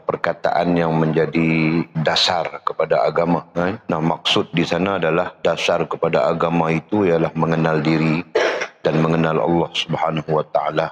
perkataan yang menjadi dasar kepada agama. Nah, maksud di sana adalah dasar kepada agama itu ialah mengenal diri dan mengenal Allah Subhanahu wa taala.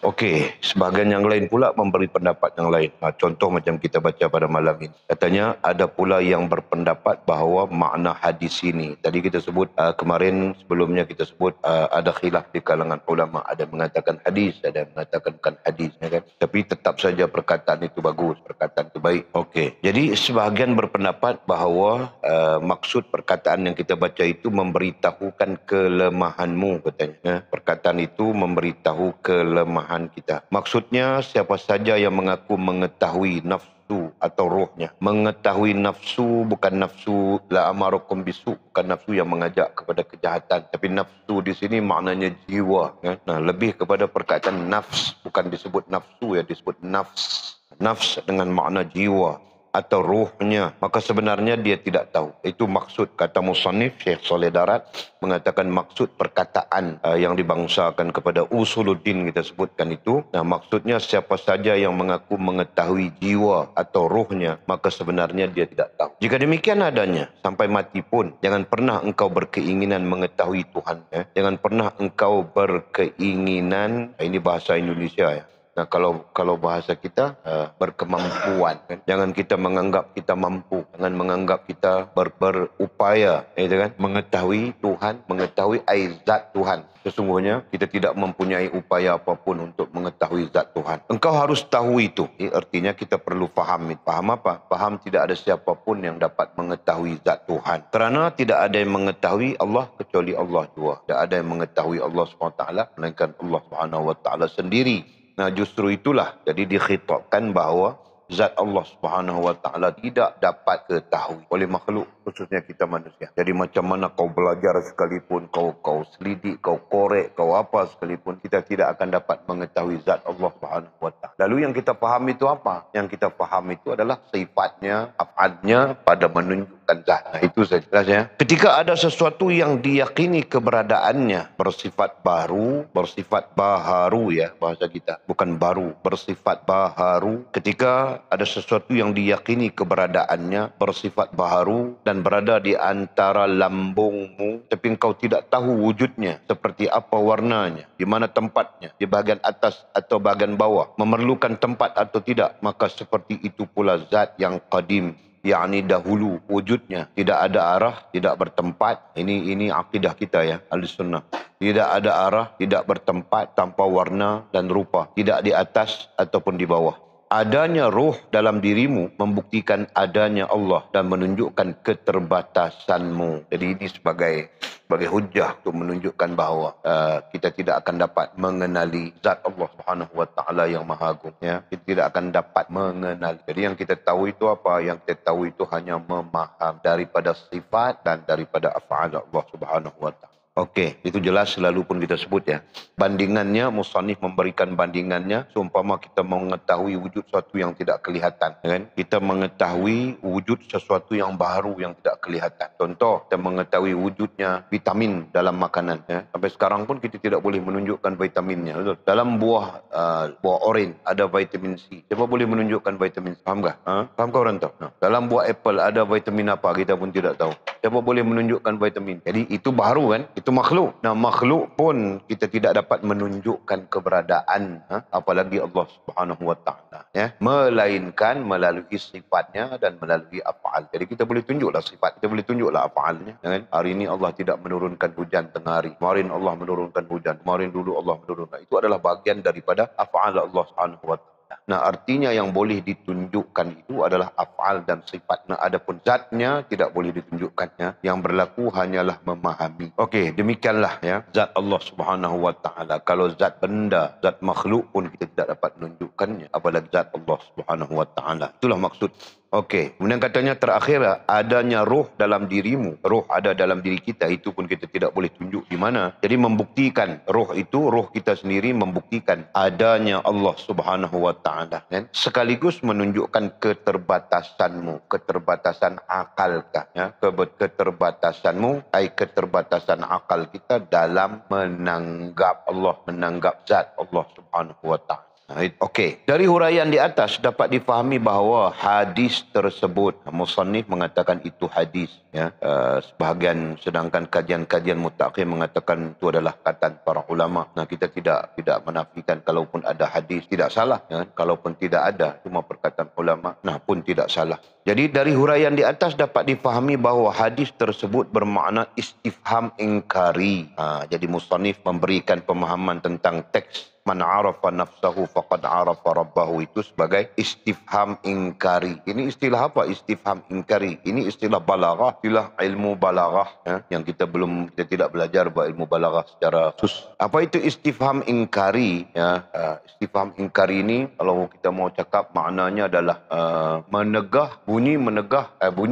Okey, sebahagian yang lain pula memberi pendapat yang lain. Contoh macam kita baca pada malam ini. Katanya ada pula yang berpendapat bahawa makna hadis ini. Tadi kita sebut kemarin sebelumnya kita sebut ada khilaf di kalangan ulama, ada yang mengatakan hadis, ada yang mengatakan bukan hadis, ya kan? Tapi tetap saja perkataan itu bagus, perkataan itu baik. Okey. Jadi sebahagian berpendapat bahawa maksud perkataan yang kita baca itu memberitahukan kelemahanmu, katanya. Perkataan itu memberitahu kelemahan kita. Maksudnya siapa saja yang mengaku mengetahui nafsu atau rohnya. Mengetahui nafsu bukan nafsu la amarakum bisu, bukan nafsu yang mengajak kepada kejahatan, tapi nafsu di sini maknanya jiwa. Nah, lebih kepada perkataan nafs, bukan disebut nafsu ya, disebut nafs. Nafs dengan makna jiwa atau ruhnya, maka sebenarnya dia tidak tahu. Itu maksud, kata musannif Syekh Saleh Darat mengatakan maksud perkataan yang dibangsakan kepada usuluddin kita sebutkan itu. Nah, maksudnya siapa saja yang mengaku mengetahui jiwa atau ruhnya, maka sebenarnya dia tidak tahu. Jika demikian adanya, sampai mati pun jangan pernah engkau berkeinginan mengetahui Tuhan. Jangan pernah engkau berkeinginan, ini bahasa Indonesia ya. Nah, kalau bahasa kita berkemampuan, kan? Jangan kita menganggap kita mampu, jangan menganggap kita berupaya, gitu kan? Mengetahui Tuhan, mengetahui zat Tuhan. Sesungguhnya kita tidak mempunyai upaya apapun untuk mengetahui zat Tuhan. Engkau harus tahu itu. Artinya kita perlu faham. Faham apa? Faham tidak ada siapapun yang dapat mengetahui zat Tuhan. Kerana tidak ada yang mengetahui Allah kecuali Allah jua. Tidak ada yang mengetahui Allah SWT melainkan Allah SWT sendiri. Nah, justru itulah jadi dikhitabkan bahawa zat Allah Subhanahu wa taala tidak dapat ketahui oleh makhluk, khususnya kita manusia. Jadi macam mana kau belajar sekalipun, kau selidik, kau korek, kau apa sekalipun, kita tidak akan dapat mengetahui zat Allah Subhanahu wa taala. Lalu yang kita faham itu apa? Yang kita faham itu adalah sifatnya, af'alnya pada menunjukkan zat. Nah, itu saja jelasnya. Ketika ada sesuatu yang diyakini keberadaannya bersifat baru, bersifat baharu ya bahasa kita, bukan baru, bersifat baharu. Ketika ada sesuatu yang diyakini keberadaannya bersifat baharu dan berada di antara lambungmu, tapi engkau tidak tahu wujudnya, seperti apa warnanya, di mana tempatnya, di bahagian atas atau bahagian bawah, memerlukan tempat atau tidak, maka seperti itu pula zat yang qadim, yakni dahulu wujudnya, tidak ada arah, tidak bertempat. Ini akidah kita ya, Ahlussunnah. Tidak ada arah, tidak bertempat, tanpa warna dan rupa, tidak di atas ataupun di bawah. Adanya roh dalam dirimu membuktikan adanya Allah dan menunjukkan keterbatasanmu. Jadi ini sebagai hujah untuk menunjukkan bahawa kita tidak akan dapat mengenali zat Allah Subhanahu wa taala yang maha agung, ya. Kita tidak akan dapat mengenali. Jadi yang kita tahu itu apa? Yang kita tahu itu hanya memaham daripada sifat dan daripada af'al Allah Subhanahu wa taala. Okey, itu jelas selalu pun kita sebut ya. Bandingannya, musannif memberikan bandingannya, seumpama kita mengetahui wujud sesuatu yang tidak kelihatan, kan? Kita mengetahui wujud sesuatu yang baru yang tidak kelihatan. Contoh, kita mengetahui wujudnya vitamin dalam makanan, ya. Sampai sekarang pun kita tidak boleh menunjukkan vitaminnya. Betul? Dalam buah oren ada vitamin C. Siapa boleh menunjukkan vitamin C? Faham tak? Faham kau orang tahu? Nah, dalam buah apple ada vitamin apa? Kita pun tidak tahu. Siapa boleh menunjukkan vitamin? Jadi itu baru kan? Itu makhluk. Nah, makhluk pun kita tidak dapat menunjukkan keberadaan, apalagi Allah Subhanahu wa taala, ya. Melainkan melalui sifatnya dan melalui af'al. Jadi kita boleh tunjuklah sifat, kita boleh tunjuklah af'alnya, ya kan? Hari ini Allah tidak menurunkan hujan tengah hari. Kemarin Allah menurunkan hujan. Kemarin dulu Allah menurunkan. Itu adalah bahagian daripada af'al Allah Subhanahu wa taala. Nah, artinya yang boleh ditunjukkan itu adalah af'al dan sifat. Nah, adapun zatnya tidak boleh ditunjukkannya. Yang berlaku hanyalah memahami. Okey, demikianlah ya zat Allah Subhanahu wa taala. Kalau zat benda, zat makhluk pun kita tidak dapat menunjukkannya, apalagi zat Allah Subhanahu wa taala. Itulah maksud. Okey, kemudian katanya terakhir, adanya roh dalam dirimu. Roh ada dalam diri kita, itu pun kita tidak boleh tunjuk di mana. Jadi membuktikan roh itu, roh kita sendiri membuktikan adanya Allah Subhanahu wa taala, kan? Sekaligus menunjukkan keterbatasanmu, keterbatasan akalkah, ya? Keterbatasanmu, keterbatasan akal kita dalam menanggap Allah, menanggap zat Allah Subhanahu wa taala. Okey. Dari huraian di atas dapat difahami bahawa hadis tersebut, musannif mengatakan itu hadis, ya. Sebahagian sedangkan kajian-kajian mutakhir mengatakan itu adalah perkataan para ulama. Nah, kita tidak menafikan kalaupun ada hadis tidak salah, ya. Kalaupun tidak ada cuma perkataan ulama, nah pun tidak salah. Jadi dari huraian di atas dapat difahami bahawa hadis tersebut bermakna istifham ingkari. Jadi musannif memberikan pemahaman tentang teks man arafa nafsahu faqad arafa rabbahu itu sebagai istifham ingkari. Ini istilah apa? Istifham ingkari. Ini istilah balaghah, istilah ilmu balaghah, ya, yang kita tidak belajar ilmu balaghah secara khusus. Apa itu istifham ingkari? Ya, istifham ingkari ini kalau kita mau cakap maknanya adalah menegah, bunyi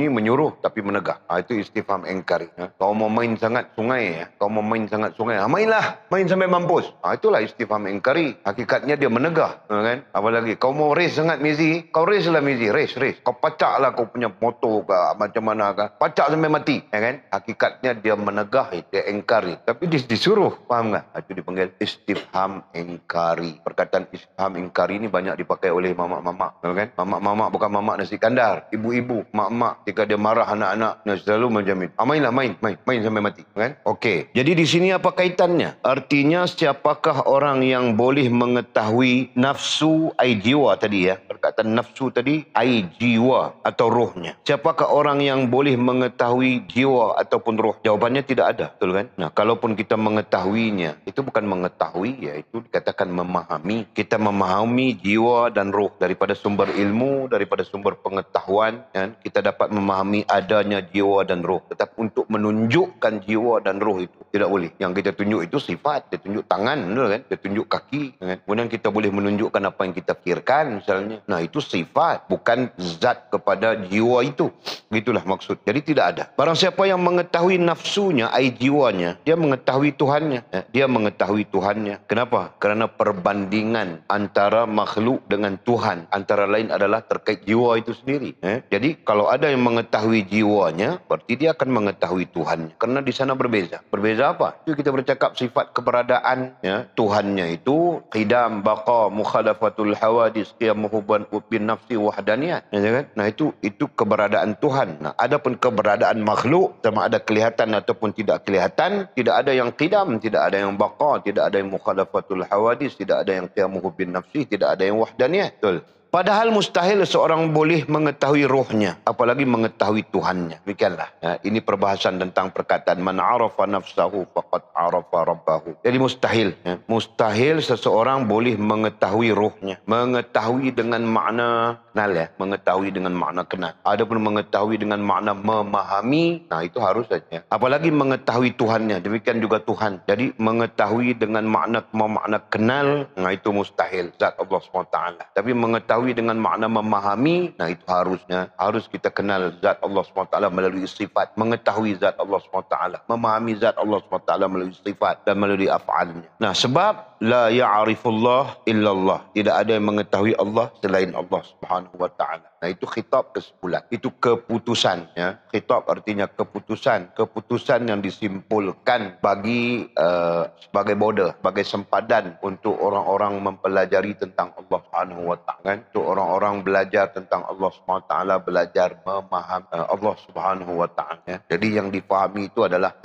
menyuruh tapi menegah. Itu istifham ingkari. Ya. Kau mau main sangat sungai, ya. Kau mau main sangat sungai, mainlah, main sampai mampus. Itulah istifham ingkari. Hakikatnya dia menegah, kan? Apalagi kau mau race sangat Mizi, kau race lah Mizi, race. Kau pacak lah kau punya motor ke macam mana ke, pacak sampai mati, ya kan? Hakikatnya dia menegah, dia ingkari. Tapi disuruh, faham tak? Itu dipanggil istifham ingkari. Perkataan istifham ingkari ini banyak dipakai oleh mamak-mamak, kan? Mamak-mamak bukan mamak nasi kandar, ibu-ibu, mak-mak jika dia marah anak-anak, selalu menjamin, mainlah, main sampai mati, kan? Okey. Jadi di sini apa kaitannya? Artinya siapakah orang yang boleh mengetahui nafsu ai jiwa tadi, ya. Perkataan nafsu tadi ai jiwa atau rohnya. Siapakah orang yang boleh mengetahui jiwa ataupun roh? Jawabannya tidak ada, betul kan? Nah, kalaupun kita mengetahuinya, itu bukan mengetahui, ya, itu dikatakan memahami. Kita memahami jiwa dan roh daripada sumber ilmu, daripada sumber pengetahuan, kan? Kita dapat memahami adanya jiwa dan roh. Tetapi untuk menunjukkan jiwa dan roh itu tidak boleh. Yang kita tunjuk itu sifat, dia tunjuk tangan, betul kan? Dia tunjuk kaki, kan? Kemudian kita boleh menunjukkan apa yang kita fikirkan misalnya. Nah, itu sifat, bukan zat kepada jiwa itu. Begitulah maksud. Jadi tidak ada. Barang siapa yang mengetahui nafsunya, ai jiwanya, dia mengetahui Tuhannya. Dia mengetahui Tuhannya. Kenapa? Kerana perbandingan antara makhluk dengan Tuhan antara lain adalah terkait jiwa itu sendiri. Jadi kalau ada yang mengetahui jiwanya, berarti dia akan mengetahui Tuhannya. Kerana di sana berbeza. Berbeza apa? Itu kita bercakap sifat keberadaan, ya, Tuhannya itu qidam, baqa, mukhalafatul hawadis, qiyamuhu bin nafsi wahdaniyat, ya kan? Nah, itu keberadaan Tuhan. Nah, adapun keberadaan makhluk, sama ada kelihatan ataupun tidak kelihatan, tidak ada yang qidam, tidak ada yang baqa, tidak ada yang mukhalafatul hawadis, tidak ada yang qiyamuhu bin nafsi, tidak ada yang wahdaniyat. Betul. Padahal mustahil seorang boleh mengetahui rohnya, apalagi mengetahui Tuhannya. Demikianlah. Ya, ini perbahasan tentang perkataan man arafa nafsahu faqad arafa rabbahu. Jadi mustahil. Ya. Mustahil seseorang boleh mengetahui rohnya. Mengetahui dengan makna kenal, ya. Mengetahui dengan makna kenal. Adapun mengetahui dengan makna memahami, nah itu harus saja. Apalagi mengetahui Tuhannya. Demikian juga Tuhan. Jadi mengetahui dengan makna kenal, nah itu mustahil. Zat Allah SWT. Tapi mengetahui dengan makna memahami, nah itu harus kita kenal zat Allah SWT melalui sifat, mengetahui zat Allah SWT, memahami zat Allah SWT melalui sifat dan melalui af'alnya. Nah, sebab la ya'rifullah illallah, tidak ada yang mengetahui Allah selain Allah Subhanahu wa taala. Nah, itu khitab kesimpulan, itu keputusan, ya. Khitab artinya keputusan yang disimpulkan bagi sebagai border, sebagai sempadan untuk orang-orang mempelajari tentang Allah Subhanahu wa taala. Untuk orang-orang belajar tentang Allah Subhanahu wa taala, belajar memahami Allah Subhanahu wa taala, ya. Jadi yang difahami itu adalah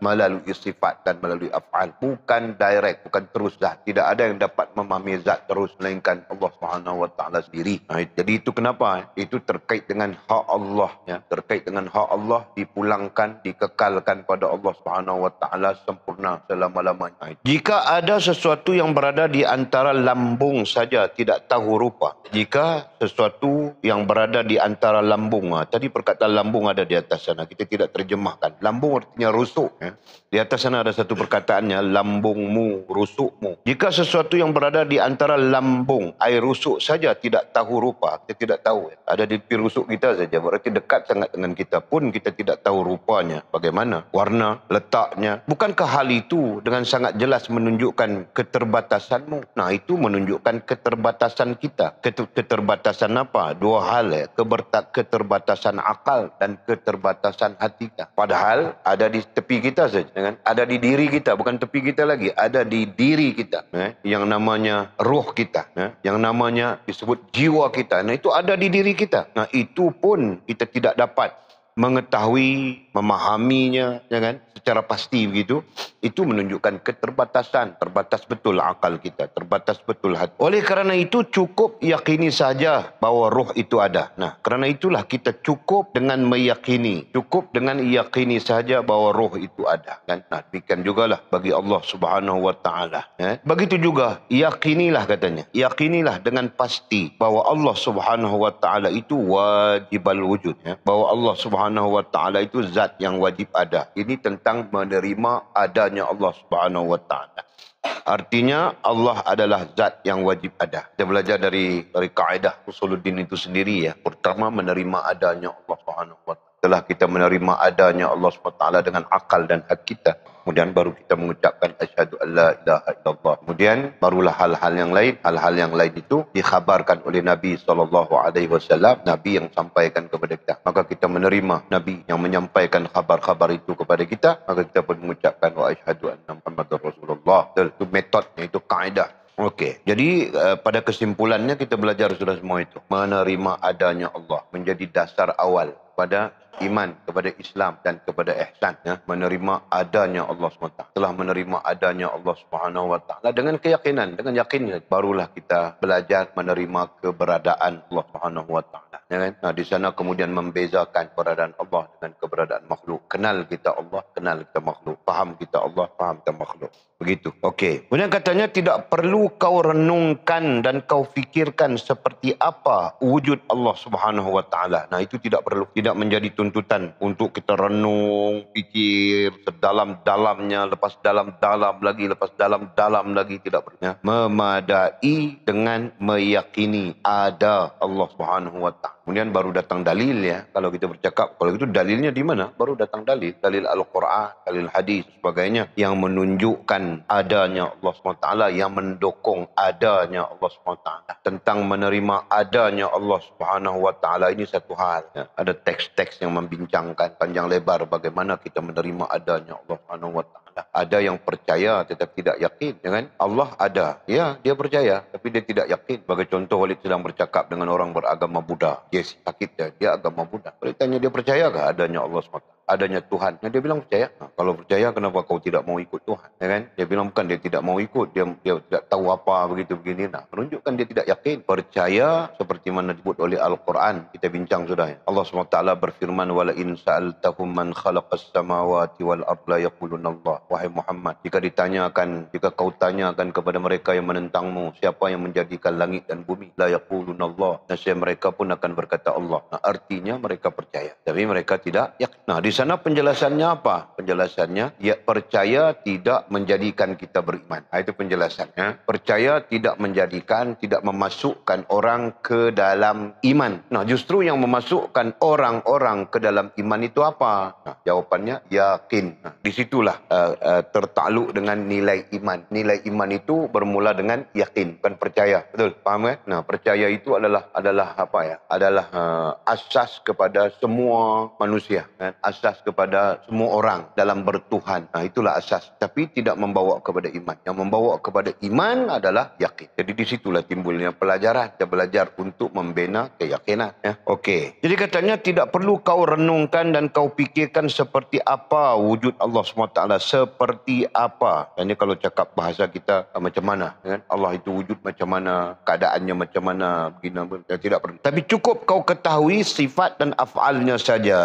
melalui sifat dan melalui af'al, bukan direct, bukan terus zat. Tidak ada yang dapat memahami zat terus melainkan Allah Subhanahu wa taala sendiri. Nah, jadi itu kenapa? Itu terkait dengan hak Allah, ya. Terkait dengan hak Allah dipulangkan, dikekalkan pada Allah Subhanahu wa taala sempurna selama-lamanya. Jika ada sesuatu yang berada di antara lambung saja tidak tahu rupa. Jika sesuatu yang berada di antara lambung, tadi perkataan lambung ada di atas sana, kita tidak terjemahkan. Lambung artinya rusuk, ya. Di atas sana ada satu perkataannya, lambungmu, rusukmu. Jika sesuatu yang berada di antara lambung, air rusuk saja tidak tahu rupa, kita tidak tahu, ya. Ada di pipi rusuk kita saja, berarti dekat sangat dengan kita pun kita tidak tahu rupanya, bagaimana, warna, letaknya. Bukankah hal itu dengan sangat jelas menunjukkan keterbatasanmu? Nah, itu menunjukkan keterbatasan keterbatasan kita. Keterbatasan apa? Dua hal ya. Keterbatasan akal dan keterbatasan hati kita. Padahal ada di tepi kita saja, kan? Ada di diri kita, bukan tepi kita lagi, ada di diri kita. Yang namanya ruh kita, yang namanya disebut jiwa kita. Nah, itu ada di diri kita. Nah, itu pun kita tidak dapat mengetahui, memahaminya, ya kan, secara pasti begitu. Itu menunjukkan keterbatasan, terbatas betul akal kita, terbatas betul hati. Oleh kerana itu cukup yakini saja bahawa roh itu ada. Nah, kerana itulah kita cukup dengan meyakini, cukup dengan yakini saja bahawa roh itu ada, kan? Nah, demikian jugalah bagi Allah Subhanahu wa taala. Begitu juga yakinilah, katanya, yakinilah dengan pasti bahawa Allah Subhanahu wa taala itu wajibal wujud, bahawa Allah Subhanahu wa taala itu zat yang wajib ada. Ini tentang menerima adanya Allah Subhanahu wa taala. Artinya Allah adalah zat yang wajib ada. Kita belajar dari kaedah Usuluddin itu sendiri ya. Pertama, menerima adanya Allah Subhanahu wa taala. Setelah kita menerima adanya Allah Subhanahu wa taala dengan akal dan hati kita, kemudian baru kita mengucapkan asyhadu alla ilaha illallah. Kemudian barulah hal-hal yang lain. Hal-hal yang lain itu dikhabarkan oleh Nabi SAW, Nabi yang sampaikan kepada kita. Maka kita menerima Nabi yang menyampaikan khabar-khabar itu kepada kita, maka kita pun mengucapkan wa asyhadu anna Muhammadar Rasulullah. Itu metodnya, itu kaedah. Okey. Jadi pada kesimpulannya kita belajar sudah semua itu. Menerima adanya Allah menjadi dasar awal pada iman, kepada Islam dan kepada ihsan, ya. Menerima adanya Allah SWT. Setelah menerima adanya Allah Subhanahu wa taala dengan keyakinan, dengan yakin, barulah kita belajar menerima keberadaan Allah Subhanahu wa taala, ya kan? Nah, di sana kemudian membezakan keberadaan Allah dengan keberadaan makhluk. Kenal kita Allah, kenal kita makhluk. Faham kita Allah, faham kita makhluk. Begitu. Okey. Kemudian katanya tidak perlu kau renungkan dan kau fikirkan seperti apa wujud Allah Subhanahu wa taala. Nah, itu tidak perlu, tidak menjadi tuntutan untuk kita renung, fikir sedalam-dalamnya, lepas dalam-dalam lagi, lepas dalam-dalam lagi, tidak perlu. Ya. Memadai dengan meyakini ada Allah Subhanahu wa taala. Kemudian baru datang dalil, ya. Kalau kita bercakap, kalau itu dalilnya di mana? Baru datang dalil. Dalil Al-Quran, dalil hadis, sebagainya. Yang menunjukkan adanya Allah SWT, yang mendukung adanya Allah SWT. Tentang menerima adanya Allah SWT ini satu hal. Ya. Ada teks-teks yang membincangkan panjang lebar bagaimana kita menerima adanya Allah SWT. Ada yang percaya tetapi tidak yakin, ya kan? Allah ada. Ya, dia percaya tapi dia tidak yakin. Sebagai contoh, Walid sedang bercakap dengan orang beragama Buddha. Dia sakit, dia agama Buddha. Walid tanya, dia percayakah adanya Allah SWT? Adanya Tuhan? Dia bilang percaya. Nah, kalau percaya, kenapa kau tidak mau ikut Tuhan? Ya kan? Dia bilang bukan dia tidak mau ikut, dia tidak tahu apa begitu begini. Nah, menunjukkan dia tidak yakin. Percaya seperti mana disebut oleh Al-Quran. Kita bincang sudah, ya. Allah SWT berfirman, wala in sa'altahum man khalaqas samawati wal arda yaquluna Allah. Wahai Muhammad, jika kau tanyakan kepada mereka yang menentangmu, siapa yang menjadikan langit dan bumi, la yaquluna Allah, nescaya mereka pun akan berkata Allah. Nah, artinya mereka percaya tapi mereka tidak yakin. Nah, di sana penjelasannya apa? Penjelasannya, ya, percaya tidak menjadikan kita beriman. Nah, itu penjelasannya. Percaya tidak menjadikan, tidak memasukkan orang ke dalam iman. Nah, justru yang memasukkan orang-orang ke dalam iman itu apa? Nah, jawapannya yakin. Nah, disitulah tertakluk dengan nilai iman. Nilai iman itu bermula dengan yakin, bukan percaya. Betul? Faham kan? Nah, percaya itu adalah apa ya? Adalah asas kepada semua manusia, kan? Asas kepada semua orang dalam bertuhan. Nah, itulah asas. Tapi tidak membawa kepada iman. Yang membawa kepada iman adalah yakin. Jadi disitulah timbulnya pelajaran. Kita belajar untuk membina keyakinan. Ya. Okey. Jadi katanya tidak perlu kau renungkan dan kau fikirkan seperti apa wujud Allah SWT. Seperti apa. Ini kalau cakap bahasa kita macam mana. Kan? Allah itu wujud macam mana. Keadaannya macam mana. Begini, tidak perlu. Tapi cukup kau ketahui sifat dan af'alnya saja.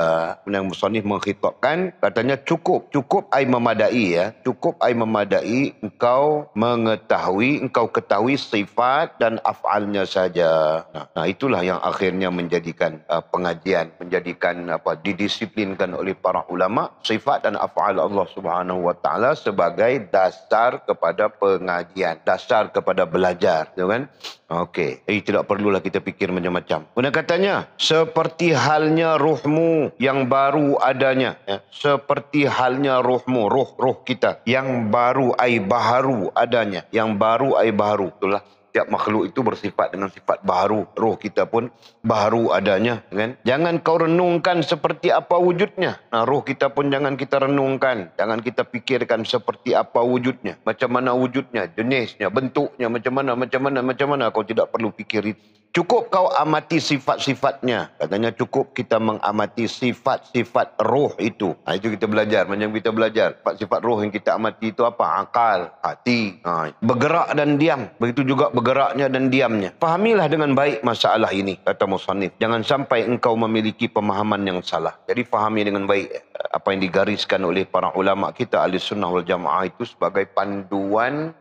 Yang musannif mengkhitabkan, katanya cukup. Cukup ai memadai, ya. Cukup ai memadai engkau mengetahui, engkau ketahui sifat dan af'alnya saja. Nah, itulah yang akhirnya menjadikan pengajian, menjadikan didisiplinkan oleh para ulama, sifat dan af'al Allah Subhanahu wa taala sebagai dasar kepada pengajian, dasar kepada belajar, ya kan? Okey. Tidak perlulah kita fikir macam-macam. Kemudian katanya, seperti halnya ruhmu yang baru adanya, ya. Seperti halnya ruhmu, ruh kita yang baru ai baharu adanya, yang baru ai baharu. Itulah setiap makhluk itu bersifat dengan sifat baharu. Roh kita pun baharu adanya, kan? Jangan kau renungkan seperti apa wujudnya. Nah, roh kita pun jangan kita renungkan, jangan kita fikirkan seperti apa wujudnya, macam mana wujudnya, jenisnya, bentuknya, macam mana. Kau tidak perlu fikir itu. Cukup kau amati sifat-sifatnya. Katanya cukup kita mengamati sifat-sifat roh itu. Itu kita belajar. Macam kita belajar. Sifat roh yang kita amati itu apa? Akal, hati. Bergerak dan diam. Begitu juga bergeraknya dan diamnya. Fahamilah dengan baik masalah ini, kata musannif. Jangan sampai engkau memiliki pemahaman yang salah. Jadi fahami dengan baik apa yang digariskan oleh para ulama kita ahli sunnah wal jamaah itu sebagai panduan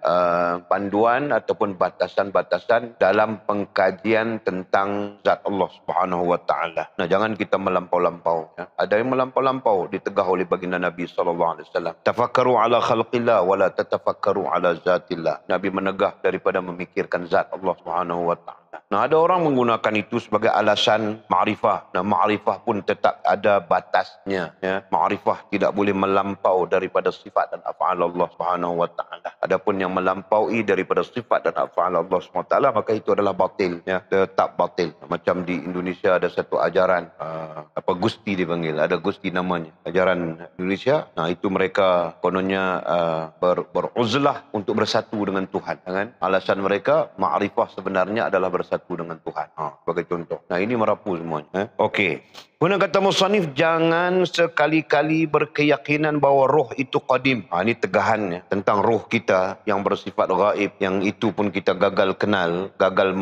ataupun batasan-batasan dalam pengkajian tentang zat Allah Subhanahu wa taala. Nah, jangan kita melampau-lampau, ya. Ada yang melampau-lampau ditegah oleh baginda Nabi sallallahu alaihi wasallam. Tafakkaru ala khalqillah wa la tatafakkaru ala zatillah. Nabi menegah daripada memikirkan zat Allah Subhanahu wa taala. Nah, ada orang menggunakan itu sebagai alasan ma'rifah. Nah, ma'rifah pun tetap ada batasnya, ya. Ma'rifah tidak boleh melampau daripada sifat dan af'al Allah Subhanahu wa taala. Adapun yang melampaui daripada sifat dan af'al Allah Subhanahu wa taala, maka itu adalah batil, ya, tetap batil. Macam di Indonesia ada satu ajaran Gusti dipanggil, ada Gusti namanya. Ajaran Indonesia, nah itu mereka kononnya beruzlah untuk bersatu dengan Tuhan, kan? Alasan mereka ma'rifah sebenarnya adalah bersatu dengan Tuhan. Sebagai contoh. Nah, ini merapu semuanya. Okey. Kemudian kata musannif, jangan sekali-kali berkeyakinan bahawa roh itu qadim. Ini tegahannya tentang roh kita yang bersifat gaib, yang itu pun kita gagal kenal, gagal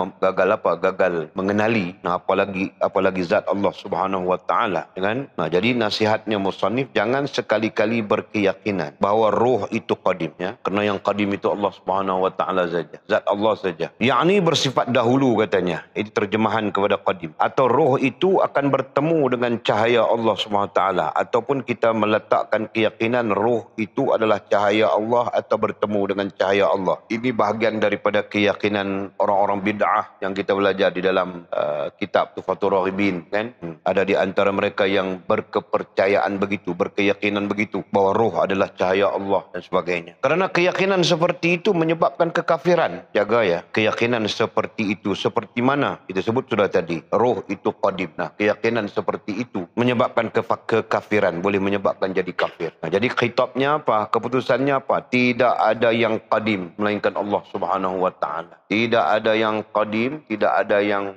mengenali. Nah, apalagi zat Allah Subhanahu wa taala, kan? Nah, jadi nasihatnya musannif, jangan sekali-kali berkeyakinan bahawa roh itu qadim, ya. Kerana yang qadim itu Allah Subhanahu wa taala saja, zat Allah saja. Yakni bersifat dahulu, katanya. Ini terjemahan kepada qadim. Atau roh itu akan bertemu dengan cahaya Allah SWT, ataupun kita meletakkan keyakinan roh itu adalah cahaya Allah atau bertemu dengan cahaya Allah. Ini bahagian daripada keyakinan orang-orang bid'ah yang kita belajar di dalam kitab Tufatul Raghibin, kan? Ada di antara mereka yang berkepercayaan begitu, berkeyakinan begitu bahawa roh adalah cahaya Allah dan sebagainya. Kerana keyakinan seperti itu menyebabkan kekafiran. Jaga, ya, keyakinan seperti itu. Seperti mana? Kita sebut sudah tadi, roh itu qadim. Nah, keyakinan seperti itu menyebabkan kekafiran, boleh menyebabkan jadi kafir. Nah, jadi khitabnya apa? Keputusannya apa? Tidak ada yang qadim melainkan Allah Subhanahu wa taala. Tidak ada yang qadim, tidak ada yang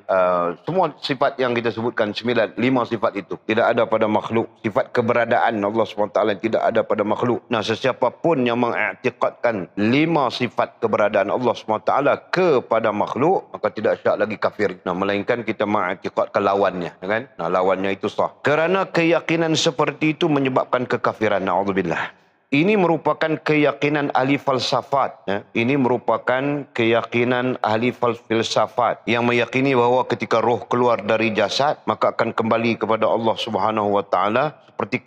semua sifat yang kita sebutkan 5 sifat itu tidak ada pada makhluk. Sifat keberadaan Allah Subhanahu wa taala tidak ada pada makhluk. Nah, sesiapa pun yang mengiktikadkan 5 sifat keberadaan Allah Subhanahu wa taala kepada makhluk, maka tidak syak lagi kafir. Nah, melainkan kita mengiktikadkan lawannya, kan? Nah, lawannya itu sah. Kerana keyakinan seperti itu menyebabkan kekafiran. Na'udzubillah. Ini merupakan keyakinan ahli falsafat, ya. Ini merupakan keyakinan ahli filsafat yang meyakini bahawa ketika roh keluar dari jasad maka akan kembali kepada Allah Subhanahu wa taala seperti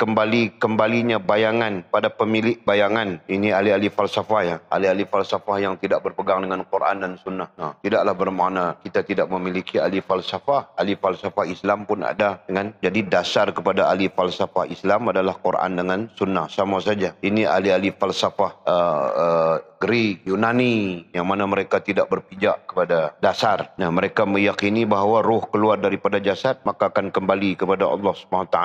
kembalinya bayangan pada pemilik bayangan. Ini ahli-ahli falsafah, ya. Ahli-ahli falsafah yang tidak berpegang dengan Quran dan Sunnah. Nah, tidaklah bermakna kita tidak memiliki ahli falsafah. Ahli falsafah Islam pun ada, kan? Jadi dasar kepada ahli falsafah Islam adalah Quran dengan Sunnah, sama saja. Ini ahli-ahli falsafah Greek, Yunani, yang mana mereka tidak berpijak kepada dasar. Nah, mereka meyakini bahawa roh keluar daripada jasad maka akan kembali kepada Allah SWT.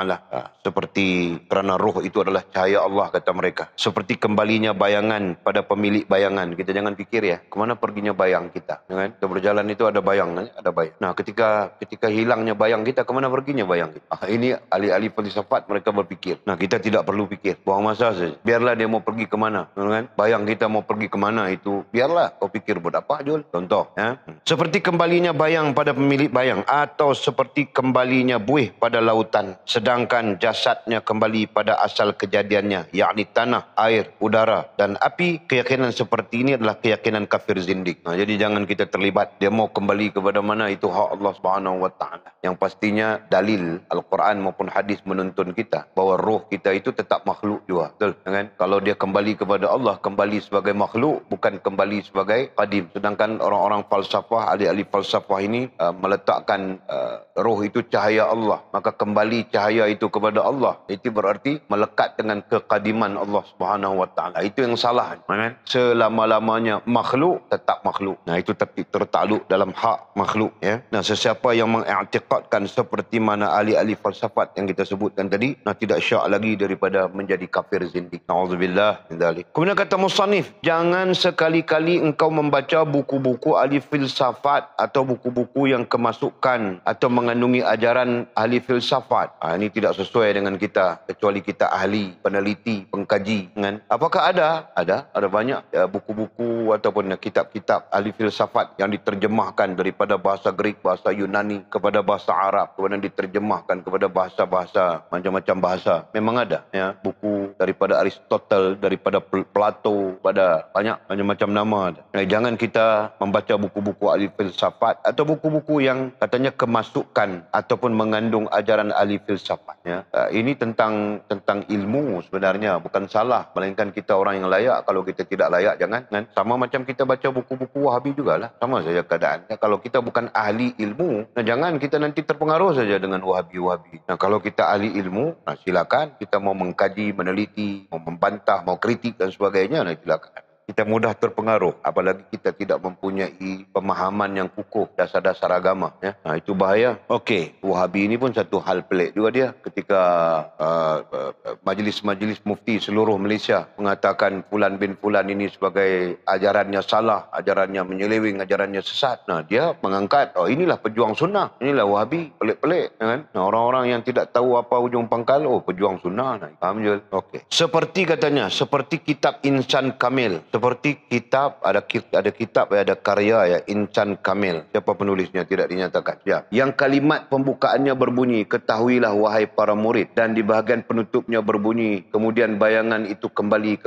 Seperti kerana roh itu adalah cahaya Allah, kata mereka. Seperti kembalinya bayangan pada pemilik bayangan. Kita jangan fikir, ya, kemana perginya bayang kita, kan? Kita berjalan itu ada bayang, kan? Ada bayang. Nah, ketika hilangnya bayang kita, kemana perginya bayang kita? Ini ahli-ahli filsafat mereka berfikir. Nah, kita tidak perlu fikir, buang masa saja. Biarlah dia mau pergi kemana, kan? Bayang kita mau pergi kemana itu, biarlah kau fikir buat apa, Jul. Contoh, ya. Seperti kembalinya bayang pada pemilik bayang, atau seperti kembalinya buih pada lautan, sedangkan jasadnya kembali pada asal kejadiannya, yakni tanah, air, udara dan api. Keyakinan seperti ini adalah keyakinan kafir zindik. Nah, jadi jangan kita terlibat. Dia mau kembali kepada mana, itu hak Allah Subhanahu wa taala. Yang pastinya dalil Al-Quran maupun hadis menuntun kita bahawa roh kita itu tetap makhluk juga, betul, kan? Kalau dia kembali kepada Allah, kembali sebagai makhluk makhluk, bukan kembali sebagai qadim. Sedangkan orang-orang falsafah, ahli-ahli falsafah ini meletakkan roh itu cahaya Allah, maka kembali cahaya itu kepada Allah, itu berarti melekat dengan kekadiman Allah Subhanahu wa taala. Itu yang salah. Selama-lamanya makhluk tetap makhluk. Nah, itu tertakluk dalam hak makhluk, ya. Nah, sesiapa yang mengiktikadkan seperti mana ahli-ahli falsafat yang kita sebutkan tadi, nah, tidak syak lagi daripada menjadi kafir zindik. Nauzubillah min dzalik. Kemudian kata musannif, jangan sekali-kali engkau membaca buku-buku ahli filsafat atau buku-buku yang kemasukan atau mengandungi ajaran ahli filsafat. Ini tidak sesuai dengan kita, kecuali kita ahli, peneliti, pengkaji, kan? Apakah ada? Ada banyak buku-buku ataupun kitab-kitab ahli filsafat yang diterjemahkan daripada bahasa Greek, bahasa Yunani kepada bahasa Arab, kemudian diterjemahkan kepada bahasa-bahasa, macam-macam bahasa. Memang ada, ya, buku daripada Aristotle, daripada Plato, pada banyak macam-macam nama ada. Jangan kita membaca buku-buku ahli filsafat atau buku-buku yang katanya kemasukan ataupun mengandung ajaran ahli filsafat, ya. Ini tentang ilmu sebenarnya, bukan salah, melainkan kita orang yang layak. Kalau kita tidak layak, jangan, kan? Sama macam kita baca buku-buku Wahabi jugalah, sama saja keadaannya. Kalau kita bukan ahli ilmu, nah, jangan kita nanti terpengaruh saja dengan Wahabi-Wahabi. Nah, kalau kita ahli ilmu, nah, silakan. Kita mau mengkaji, meneliti, mau membantah, mau kritik dan sebagainya, nah, silakan. Kita mudah terpengaruh, apalagi kita tidak mempunyai pemahaman yang kukuh dasar-dasar agama, ya. Nah, itu bahaya. Okey, Wahabi ini pun satu hal pelik juga dia. Ketika majlis-majlis mufti seluruh Malaysia mengatakan fulan bin fulan ini sebagai ajarannya salah, ajarannya menyeleweng, ajarannya sesat, nah, dia mengangkat, oh, inilah pejuang sunnah, inilah Wahabi, pelik-pelik, kan? Nah, orang-orang yang tidak tahu apa ujung pangkal, oh, pejuang sunnah, nah, faham je. Okey. Seperti katanya, seperti kitab Insan Kamil. Seperti kitab, ada kitab, ada karya, ya, Insan Kamil. Siapa penulisnya tidak dinyatakan, ya. Yang kalimat pembukaannya berbunyi, ketahuilah wahai para murid, dan di bahagian penutupnya berbunyi, kemudian bayangan itu kembali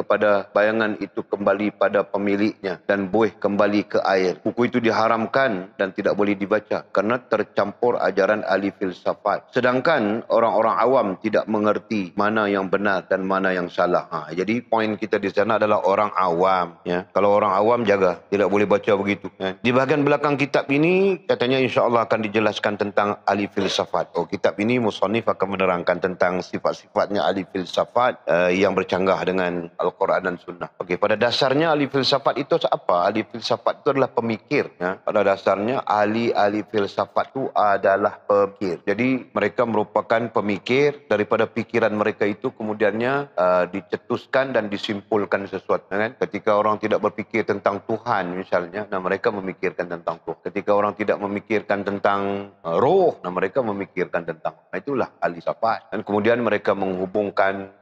pada pemiliknya dan buih kembali ke air. Buku itu diharamkan dan tidak boleh dibaca kerana tercampur ajaran ahli filsafat. Sedangkan orang-orang awam tidak mengerti mana yang benar dan mana yang salah. Jadi poin kita di sana adalah orang awam. Ya. Kalau orang awam jaga, tidak boleh baca begitu. Ya. Di bahagian belakang kitab ini katanya insya-Allah akan dijelaskan tentang ahli filsafat. Oh, kitab ini musannif akan menerangkan tentang sifat-sifatnya ahli filsafat yang bercanggah dengan Al-Quran dan Sunnah. Okey, pada dasarnya ahli filsafat itu apa? Ahli filsafat itu adalah pemikir. Ya. Pada dasarnya ahli filsafat itu adalah pemikir. Jadi mereka merupakan pemikir, daripada pikiran mereka itu kemudiannya dicetuskan dan disimpulkan sesuatu. Kan? Ketika orang tidak berfikir tentang Tuhan misalnya, nah, mereka memikirkan tentang Tuhan. Ketika orang tidak memikirkan tentang roh, nah, mereka memikirkan tentang, nah, itulah ahli filsafat. Dan kemudian mereka menghubungkan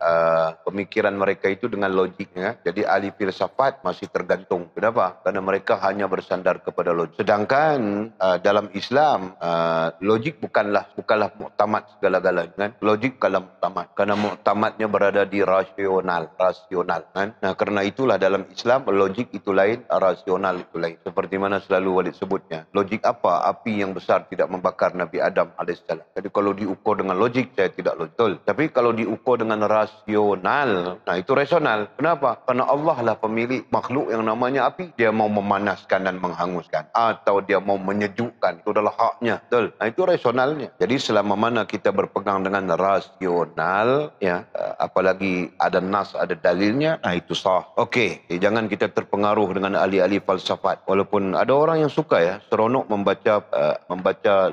pemikiran mereka itu dengan logik, ya. Jadi ahli filsafat masih tergantung. Kenapa? Karena mereka hanya bersandar kepada logik. Sedangkan dalam Islam logik bukanlah muktamad segala-galanya, kan? Logik bukanlah muktamad, karena muktamadnya berada di rasional, kan? Nah, karena itulah dalam Islam logik itu lain, rasional itu lain. Seperti mana selalu Walid sebutnya. Logik apa? Api yang besar tidak membakar Nabi Adam AS. Jadi kalau diukur dengan logik, saya tidak logik. Tapi kalau diukur dengan rasional, nah, itu rasional. Kenapa? Karena Allah lah pemilik makhluk yang namanya api. Dia mau memanaskan dan menghanguskan, atau dia mau menyejukkan, itu adalah haknya. Betul? Nah, itu rasionalnya. Jadi selama mana kita berpegang dengan rasional, ya, apalagi ada nas, ada dalilnya, nah, itu sah. Okey, jangan kita terpengaruh dengan ahli-ahli falsafat. Walaupun ada orang yang suka, ya, seronok membaca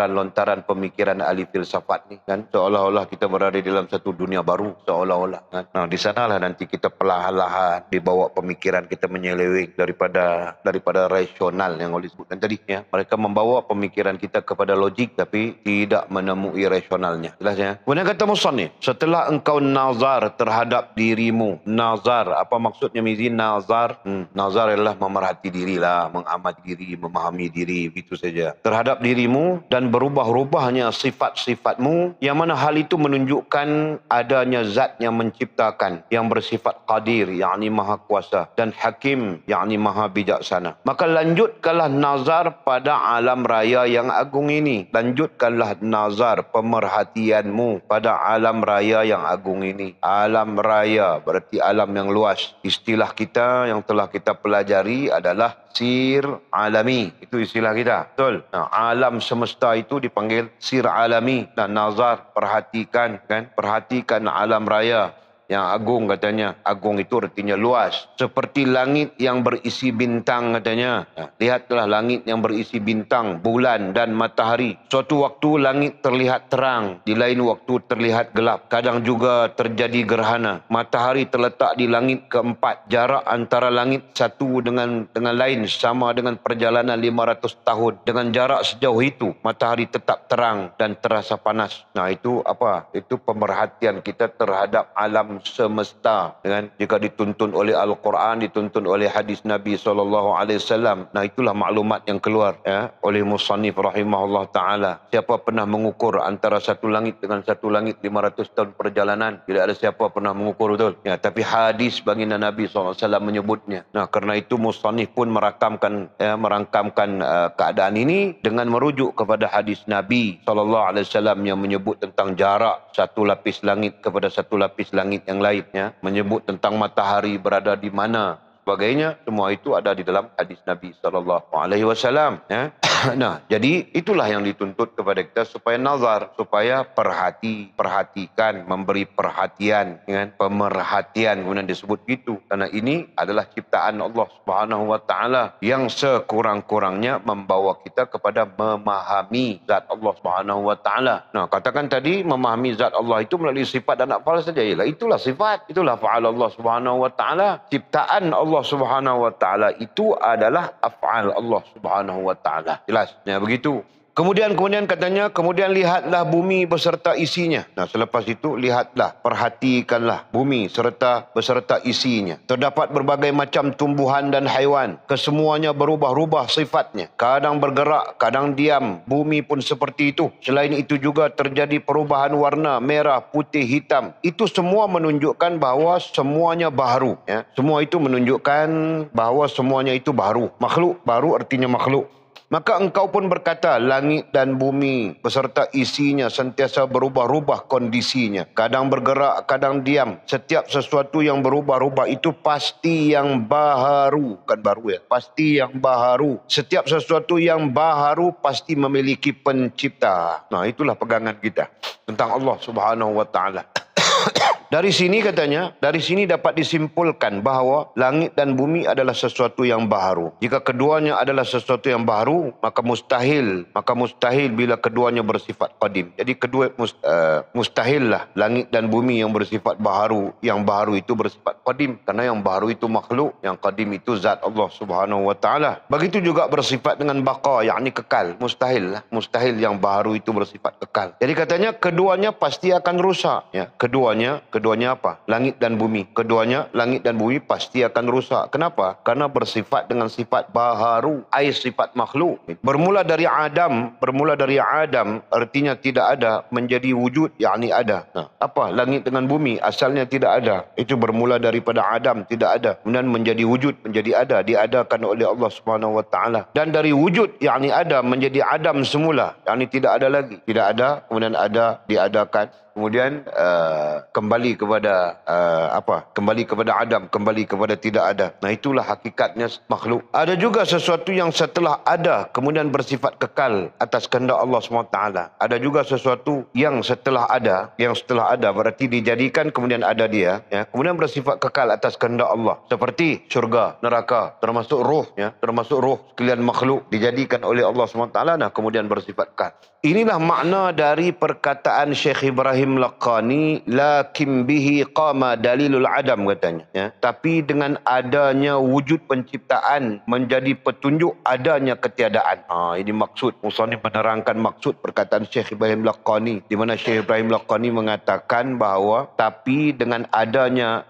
lontaran pemikiran ahli filsafat ni, kan, seolah-olah kita berada dalam satu dunia baru, seolah-olah, kan. Nah, di sanalah nanti kita perlahan-lahan dibawa pemikiran kita menyeleweng daripada rasional yang oleh sebutkan tadi, ya. Mereka membawa pemikiran kita kepada logik tapi tidak menemui rasionalnya. Jelas, ya. Kemudian kata musannif, setelah engkau nazar terhadap dirimu. Nazar, apa maksudnya Mizi? Nazar nazar adalah memerhati dirilah, mengamati diri, memahami diri, begitu saja. Terhadap dirimu, dan berubah-ubahnya sifat-sifatmu, yang mana hal itu menunjukkan adanya zat yang menciptakan, yang bersifat qadir, yakni maha kuasa, dan hakim, yakni maha bijaksana. Maka lanjutkanlah nazar pada alam raya yang agung ini. Lanjutkanlah nazar, pemerhatianmu pada alam raya yang agung ini. Alam raya berarti alam yang luar luas. Istilah kita yang telah kita pelajari adalah sir alami. Itu istilah kita. Betul? Nah, alam semesta itu dipanggil sir alami. Dan nazar, perhatikan kan? Perhatikan alam raya yang agung katanya. Agung itu artinya luas. Seperti langit yang berisi bintang katanya. Nah, lihatlah langit yang berisi bintang, bulan dan matahari. Suatu waktu langit terlihat terang, di lain waktu terlihat gelap. Kadang juga terjadi gerhana. Matahari terletak di langit keempat. Jarak antara langit satu dengan lain sama dengan perjalanan 500 tahun. Dengan jarak sejauh itu, matahari tetap terang dan terasa panas. Nah, itu apa? Itu pemerhatian kita terhadap alam semesta, kan? Jika dituntun oleh Al-Quran, dituntun oleh hadis Nabi SAW. Nah, itulah maklumat yang keluar ya, oleh musannif rahimahullah ta'ala. Siapa pernah mengukur antara satu langit dengan satu langit 500 tahun perjalanan? Tidak ada siapa pernah mengukur, betul ya. Tapi hadis baginda Nabi SAW menyebutnya. Nah, kerana itu musannif pun merangkamkan keadaan ini dengan merujuk kepada hadis Nabi SAW yang menyebut tentang jarak satu lapis langit kepada satu lapis langit yang lain, ya, menyebut tentang matahari berada di mana, sebagainya. Semua itu ada di dalam hadis Nabi SAW. Ya. Nah, jadi itulah yang dituntut kepada kita, supaya nazar, supaya perhatikan, memberi perhatian, kan? Pemerhatian kemudian disebut gitu. Karena ini adalah ciptaan Allah Subhanahu wa taala yang sekurang-kurangnya membawa kita kepada memahami zat Allah Subhanahu wa taala. Nah, katakan tadi memahami zat Allah itu melalui sifat dan afal saja. Yalah, itulah sifat, itulah fa'al Allah Subhanahu wa taala. Ciptaan Allah Subhanahu wa taala itu adalah af'al Allah Subhanahu wa taala. Jelas. Ya, begitu. Kemudian katanya, kemudian lihatlah bumi beserta isinya. Nah, selepas itu lihatlah, perhatikanlah bumi beserta isinya. Terdapat berbagai macam tumbuhan dan haiwan. Kesemuanya berubah-ubah sifatnya. Kadang bergerak, kadang diam. Bumi pun seperti itu. Selain itu juga terjadi perubahan warna, merah, putih, hitam. Itu semua menunjukkan bahawa semuanya baharu. Ya. Semua itu menunjukkan bahawa semuanya itu baharu. Makhluk baru artinya makhluk. Maka engkau pun berkata, langit dan bumi beserta isinya sentiasa berubah-ubah kondisinya. Kadang bergerak, kadang diam. Setiap sesuatu yang berubah-ubah itu pasti yang baharu. Bukan baru ya, pasti yang baharu. Setiap sesuatu yang baharu pasti memiliki pencipta. Nah, itulah pegangan kita tentang Allah Subhanahu wa taala. Dari sini katanya, dari sini dapat disimpulkan bahawa langit dan bumi adalah sesuatu yang baharu. Jika keduanya adalah sesuatu yang baharu, maka mustahil bila keduanya bersifat qadim. Jadi mustahil lah langit dan bumi yang bersifat baharu, yang baharu itu bersifat qadim. Karena yang baharu itu makhluk, yang qadim itu zat Allah Subhanahu wa taala. Begitu juga bersifat dengan baqa, yakni kekal. Mustahil lah, mustahil yang baharu itu bersifat kekal. Jadi katanya keduanya pasti akan rusak, ya. Keduanya apa? Langit dan bumi. Keduanya, langit dan bumi pasti akan rusak. Kenapa? Karena bersifat dengan sifat baharu, sifat makhluk. Bermula dari Adam artinya tidak ada, menjadi wujud, yakni ada. Nah, apa? Langit dengan bumi asalnya tidak ada. Itu bermula daripada Adam, tidak ada. Kemudian menjadi wujud, menjadi ada, diadakan oleh Allah Subhanahu wa taala. Dan dari wujud, yakni ada, menjadi Adam semula, yakni tidak ada lagi. Tidak ada, kemudian ada, diadakan. Kemudian kembali kepada kembali kepada Adam, kembali kepada tidak ada. Nah, itulah hakikatnya makhluk. Ada juga sesuatu yang setelah ada kemudian bersifat kekal atas kehendak Allah SWT. Ada juga sesuatu yang setelah ada berarti dijadikan kemudian ada dia, ya, kemudian bersifat kekal atas kehendak Allah. Seperti syurga, neraka, termasuk ruh, ya, termasuk ruh sekalian makhluk dijadikan oleh Allah SWT, nah kemudian bersifat kekal. Inilah makna dari perkataan Syekh Ibrahim Laqani, lakin bihi qama dalilul adam, katanya, ya. Tapi dengan adanya wujud penciptaan menjadi petunjuk adanya ketiadaan. Ini maksud musannif menerangkan maksud perkataan Syekh Ibrahim Laqani, di mana Syekh Ibrahim Laqani mengatakan bahawa tapi dengan adanya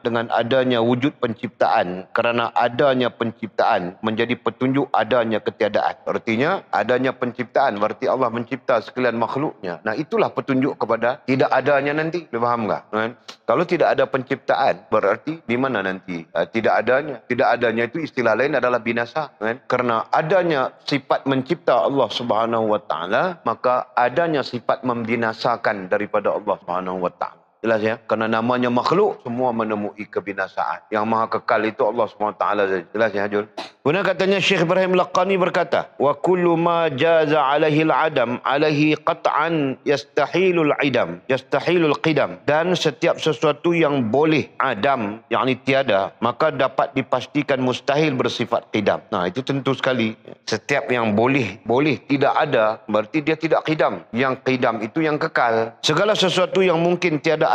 wujud penciptaan, kerana adanya penciptaan menjadi petunjuk adanya ketiadaan. Artinya adanya penciptaan berarti Allah mencipta sekalian makhluknya. Nah, itulah petunjuk kepada tidak adanya nanti. Faham tak? Kan? Kalau tidak ada penciptaan, berarti di mana nanti tidak adanya? Tidak adanya itu istilah lain adalah binasa. Kan? Karena adanya sifat mencipta Allah Subhanahu wa taala, maka adanya sifat membinasakan daripada Allah Subhanahu wa taala. Jelas ya? Karena namanya makhluk, semua menemui kebinasaan. Yang maha kekal itu Allah SWT saja. Jelas ya, Jul? Kemudian katanya Syekh Ibrahim Laqani berkata, wa kullu ma jaza alaihi al-adam alaihi qat'an yastahilul idam, yastahilul qidam. Dan setiap sesuatu yang boleh adam, yakni tiada, maka dapat dipastikan mustahil bersifat qidam. Nah, itu tentu sekali. Setiap yang boleh tidak ada, berarti dia tidak qidam. Yang qidam itu yang kekal. Segala sesuatu yang mungkin tiada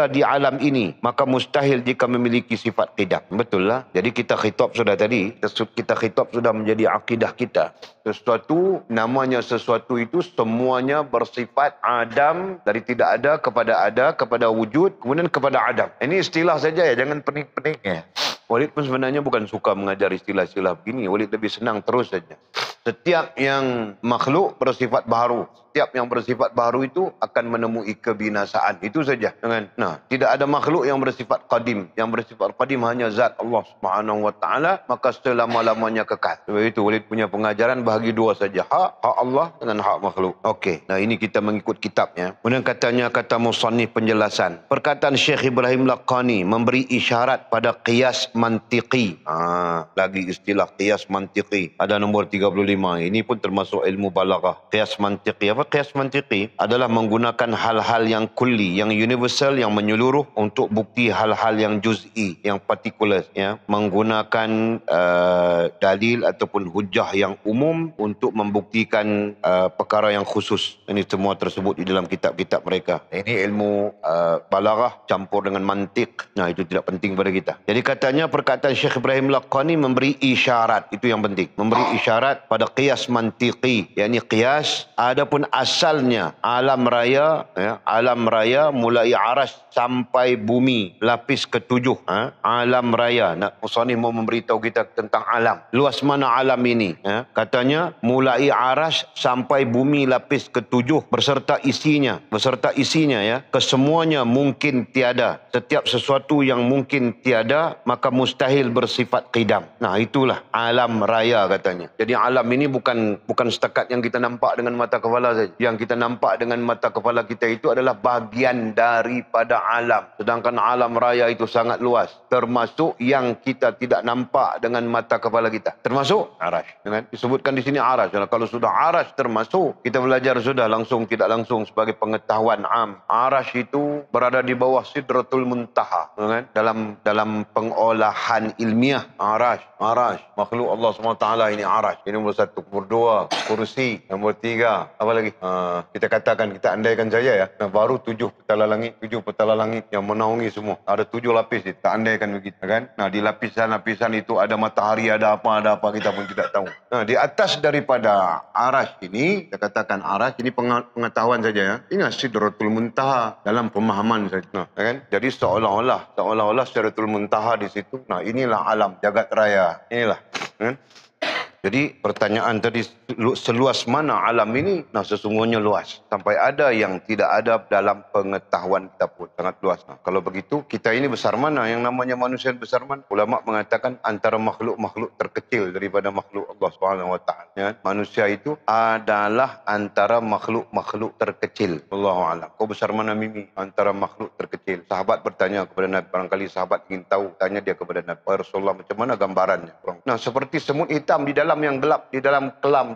di alam ini, maka mustahil jika memiliki sifat qidam. Betul lah. Jadi kita khitab sudah tadi, kita khitab sudah menjadi akidah kita. Sesuatu, namanya sesuatu itu semuanya bersifat adam, dari tidak ada, kepada wujud, kemudian kepada adam. Ini istilah saja ya, jangan pening-pening ya. Walid pun sebenarnya bukan suka mengajar istilah-istilah begini. Walid lebih senang terus saja. Setiap yang makhluk bersifat baharu. Setiap yang bersifat baharu itu akan menemui kebinasaan. Itu saja. Nah, tidak ada makhluk yang bersifat qadim. Yang bersifat qadim hanya zat Allah Subhanahu Wa Taala, maka selama-lamanya kekal. Sebab itu Walid punya pengajaran bahagi dua saja. Hak Allah dengan hak makhluk. Okey. Nah, ini kita mengikut kitabnya. Kemudian katanya, kata musannif penjelasan. Perkataan Syekh Ibrahim Laqani memberi isyarat pada qiyas mantiqi. Lagi istilah qiyas mantiqi. Ada nombor 35. Ini pun termasuk ilmu balaghah. Qiyas mantiqi. Apa qiyas mantiqi? Adalah menggunakan hal-hal yang kulli, yang universal, yang menyeluruh untuk bukti hal-hal yang juz'i, yang particular. Ya. Menggunakan dalil ataupun hujah yang umum untuk membuktikan perkara yang khusus. Ini semua tersebut di dalam kitab-kitab mereka. Ini ilmu balaghah campur dengan mantiq. Nah, itu tidak penting pada kita. Jadi katanya perkataan Syekh Ibrahim Laqani memberi isyarat. Itu yang penting. Memberi isyarat pada qiyas mantiqi. Yakni qiyas. Adapun asalnya alam raya, ya, alam raya mulai aras sampai bumi lapis ketujuh. Alam raya. Nak musannif mau memberitahu kita tentang alam. Luas mana alam ini? Ya. Katanya mulai aras sampai bumi lapis ketujuh beserta isinya. Beserta isinya ya. Kesemuanya mungkin tiada. Setiap sesuatu yang mungkin tiada, maka mustahil bersifat qidam. Nah, itulah alam raya katanya. Jadi alam ini bukan setakat yang kita nampak dengan mata kepala saja. Yang kita nampak dengan mata kepala kita itu adalah bahagian daripada alam. Sedangkan alam raya itu sangat luas. Termasuk yang kita tidak nampak dengan mata kepala kita. Termasuk arash. Disebutkan di sini arash. Kalau sudah arash termasuk, kita belajar sudah langsung tidak langsung sebagai pengetahuan am. Arash itu berada di bawah Sidratul Muntaha. Dalam pengolahan ilmiah, arash. Makhluk Allah SWT ini arash. Ini nombor 1. Nombor 2, kursi. Nombor 3, apa lagi? Kita katakan, kita andaikan saja ya. Baru 7 petala langit yang menaungi semua. Ada 7 lapis, kita andaikan begitu kan. Nah, di lapisan-lapisan itu ada matahari, ada apa kita pun tidak tahu. Nah, di atas daripada arash ini, kita katakan arash ini pengetahuan saja ya. Ini Sidratul Muntaha dalam pemahaman saja. Nah, kan? Jadi seolah-olah Sidratul Muntaha di situ. Nah, inilah alam jagat raya. Inilah. Kan? Jadi pertanyaan tadi, seluas mana alam ini? Nah, sesungguhnya luas. Sampai ada yang tidak ada dalam pengetahuan kita pun. Sangat luas. Nah, kalau begitu, kita ini besar mana? Yang namanya manusia besar mana? Ulama mengatakan antara makhluk-makhluk terkecil daripada makhluk Allah SWT. Ya, manusia itu adalah antara makhluk-makhluk terkecil. Allahu'alam. Kau besar mana Mimi? Antara makhluk terkecil. Sahabat bertanya kepada Nabi. Barangkali sahabat ingin tahu. Tanya dia kepada Nabi. Rasulullah, macam mana gambarannya? Nah, seperti semut hitam di dalam yang gelap, di dalam kelam,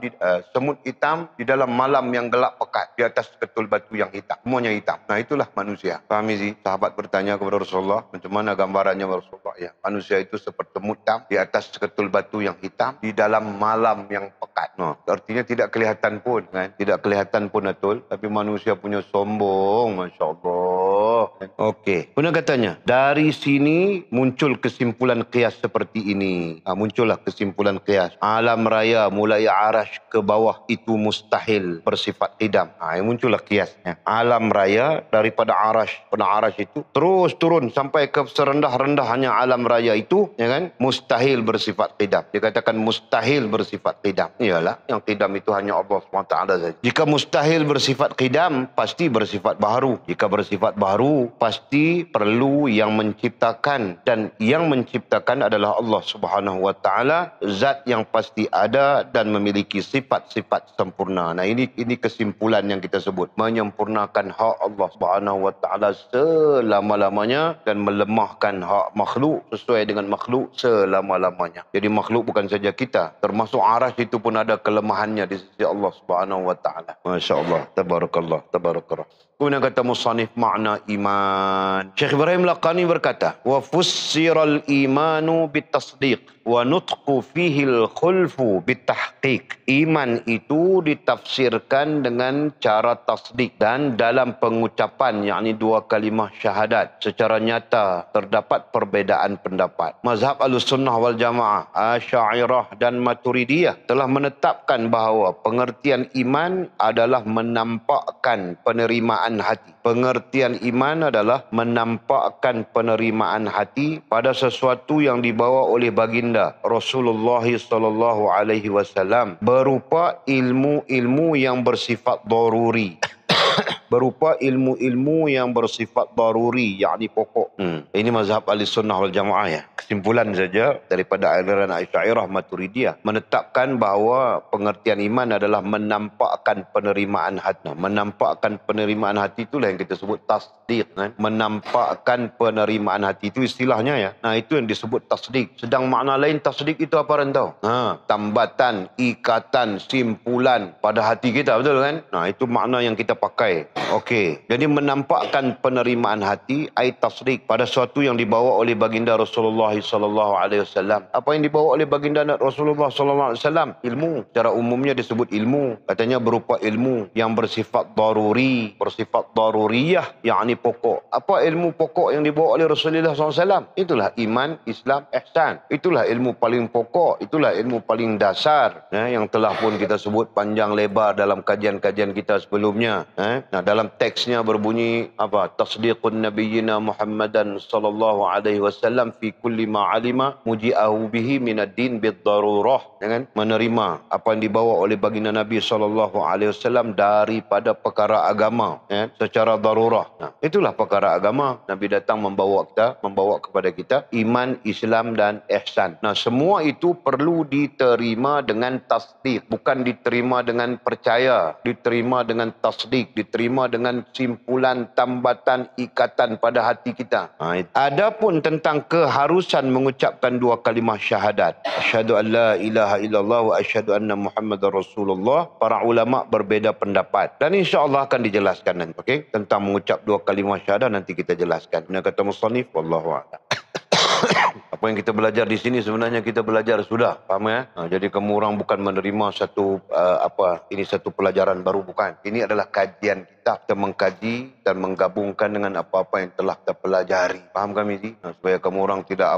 semut hitam di dalam malam yang gelap pekat, di atas ketul batu yang hitam, semuanya hitam. Nah, itulah manusia. Faham sih? Sahabat bertanya kepada Rasulullah, macam mana gambarannya Rasulullah? Ya, manusia itu seperti semut hitam di atas ketul batu yang hitam, di dalam malam yang pekat. Nah, artinya tidak kelihatan pun, kan? Tidak kelihatan pun betul, tapi manusia punya sombong, Masya Allah. Okey. Kemudian katanya, dari sini muncul kesimpulan qiyas seperti ini. Muncullah kesimpulan qiyas. Alam raya mulai arash ke bawah itu mustahil bersifat qidam. Muncullah qiyasnya. Alam raya daripada arash, pada arash itu terus turun sampai ke serendah-rendahnya alam raya itu, ya kan? Mustahil bersifat qidam. Dikatakan mustahil bersifat qidam. Iyalah, yang qidam itu hanya Allah SWT saja. Jika mustahil bersifat qidam, pasti bersifat baharu. Jika bersifat baharu, pasti perlu yang menciptakan, dan yang menciptakan adalah Allah Subhanahu Wa Taala, zat yang pasti pasti ada dan memiliki sifat-sifat sempurna. Nah, ini kesimpulan yang kita sebut, menyempurnakan hak Allah Subhanahu wa taala selama-lamanya dan melemahkan hak makhluk sesuai dengan makhluk selama-lamanya. Jadi makhluk bukan saja kita, termasuk arasy itu pun ada kelemahannya di sisi Allah Subhanahu wa taala. Masya-Allah, tabarakallah, tabarakallah. Kemudian kata musannif makna iman. Syekh Ibrahim Laqani berkata, wa fussiral imanu bitasdiq wa nutqu fihi al-khulfu bitahqiq. Iman itu ditafsirkan dengan cara tasdik dan dalam pengucapan, yakni dua kalimah syahadat, secara nyata terdapat perbezaan pendapat. Mazhab Ahlussunnah wal Jamaah, Asy'ariyah dan Maturidiyah telah menetapkan bahawa pengertian iman adalah menampakkan penerimaan hati. Pengertian iman adalah menampakkan penerimaan hati pada sesuatu yang dibawa oleh baginda Rasulullah sallallahu alaihi wasallam berupa ilmu-ilmu yang bersifat daruri. Berupa ilmu-ilmu yang bersifat daruri, yakni pokok. Ini mazhab Ahlussunnah wal Jamaah ya. Kesimpulan saja daripada aliran Asy'ariyah Maturidiyah menetapkan bahawa pengertian iman adalah menampakkan penerimaan hati. Menampakkan penerimaan hati itulah yang kita sebut tasdik kan. Menampakkan penerimaan hati itu istilahnya ya. Nah, itu yang disebut tasdik. Sedang makna lain tasdik itu apa rantau? Tambatan, ikatan, simpulan pada hati kita, betul kan? Nah, itu makna yang kita pakai. Okey, jadi menampakkan penerimaan hati ai tasdik pada sesuatu yang dibawa oleh baginda Rasulullah sallallahu alaihi wasallam. Apa yang dibawa oleh baginda Rasulullah sallallahu alaihi wasallam? Ilmu. Secara umumnya disebut ilmu. Katanya berupa ilmu yang bersifat daruri, bersifat daruriyah, yakni pokok. Apa ilmu pokok yang dibawa oleh Rasulullah sallallahu alaihi wasallam? Itulah iman, Islam, ihsan. Itulah ilmu paling pokok, itulah ilmu paling dasar yang telah pun kita sebut panjang lebar dalam kajian-kajian kita sebelumnya. Nah, dalam teksnya berbunyi apa? Tasdiqun nabiyyina Muhammadan sallallahu alaihi wasallam fi kulli ma alima muji'ahu bihi minad din bid darurah. Jangan menerima apa yang dibawa oleh baginda Nabi sallallahu alaihi wasallam daripada perkara agama secara darurah. Nah, itulah perkara agama. Nabi datang membawa kepada kita iman, Islam dan ihsan. Nah, semua itu perlu diterima dengan tasdik, bukan diterima dengan percaya, diterima dengan tasdik, diterima dengan simpulan, tambatan, ikatan pada hati kita. Adapun tentang keharusan mengucapkan dua kalimah syahadat, asyhadu an la ilaha illallah wa asyhadu anna Muhammadar Rasulullah, para ulama berbeza pendapat dan insya-Allah akan dijelaskan nanti. Okey, tentang mengucap dua kalimah syahadat nanti kita jelaskan. Ini kata musannif, wallahu a'lam. Apa yang kita belajar di sini sebenarnya kita belajar sudah, faham ya? Jadi kamu orang bukan menerima satu ini satu pelajaran baru, bukan. Ini adalah kajian kita mengkaji dan menggabungkan dengan apa-apa yang telah kita pelajari. Faham kami ini? Supaya kamu orang tidak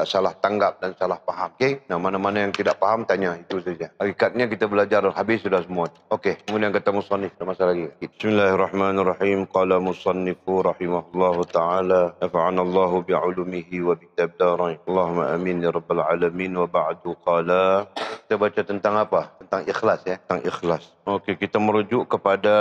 salah tanggap dan salah faham. Okey? Nah, mana-mana yang tidak faham tanya, itu saja. Hakikatnya kita belajar habis sudah semua. Okey, kemudian kata musannif, ada masalah lagi. Bismillahirrahmanirrahim. Qala musannifu rahimahullahu taala, nafa'anallahu bi'ulumihi wa bitabdarain. Allahumma amin ya rabbal alamin. Wa ba'du qala. Kita baca tentang apa? Tentang ikhlas ya, tentang ikhlas. Okey, kita merujuk kepada